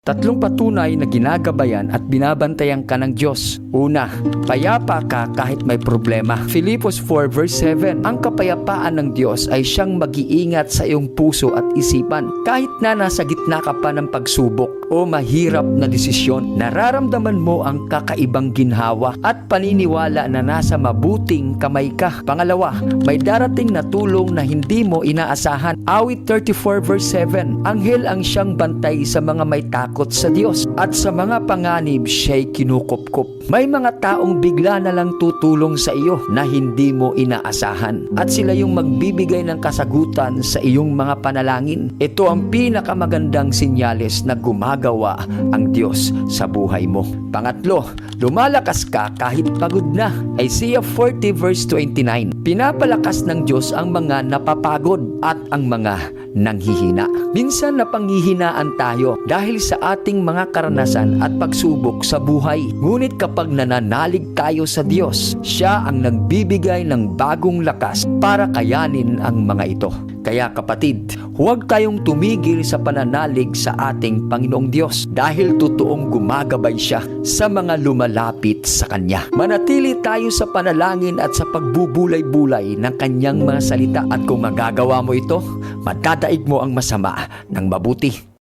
Tatlong patunay na ginagabayan at binabantayan ka ng Diyos. Una, payapa ka kahit may problema. Filipos 4 verse 7, ang kapayapaan ng Diyos ay siyang mag-iingat sa iyong puso at isipan. Kahit na nasa gitna ka pa ng pagsubok o mahirap na desisyon, nararamdaman mo ang kakaibang ginhawa at paniniwala na nasa mabuting kamay ka. Pangalawa, may darating na tulong na hindi mo inaasahan. Awit 34 verse 7, anghel ang siyang bantay sa mga may takot sa Diyos at sa mga panganib siya'y kinukupkup. May mga taong bigla na lang tutulong sa iyo na hindi mo inaasahan at sila yung magbibigay ng kasagutan sa iyong mga panalangin. Ito ang pinakamagandang sinyales na gumagawa ang Diyos sa buhay mo. Pangatlo, lumalakas ka kahit pagod na. Isaiah 40 verse 29, pinapalakas ng Diyos ang mga napapagod at ang mga nanghihina. Minsan napanghihinaan tayo dahil sa ating mga karanasan at pagsubok sa buhay. Ngunit kapag nananalig tayo sa Diyos, siya ang nagbibigay ng bagong lakas para kayanin ang mga ito. Kaya kapatid, huwag tayong tumigil sa pananalig sa ating Panginoong Diyos dahil totoong gumagabay siya sa mga lumalapit sa Kanya. Manatili tayo sa panalangin at sa pagbubulay-bulay ng Kanyang mga salita at kung magagawa mo ito, madadaig mo ang masama ng mabuti.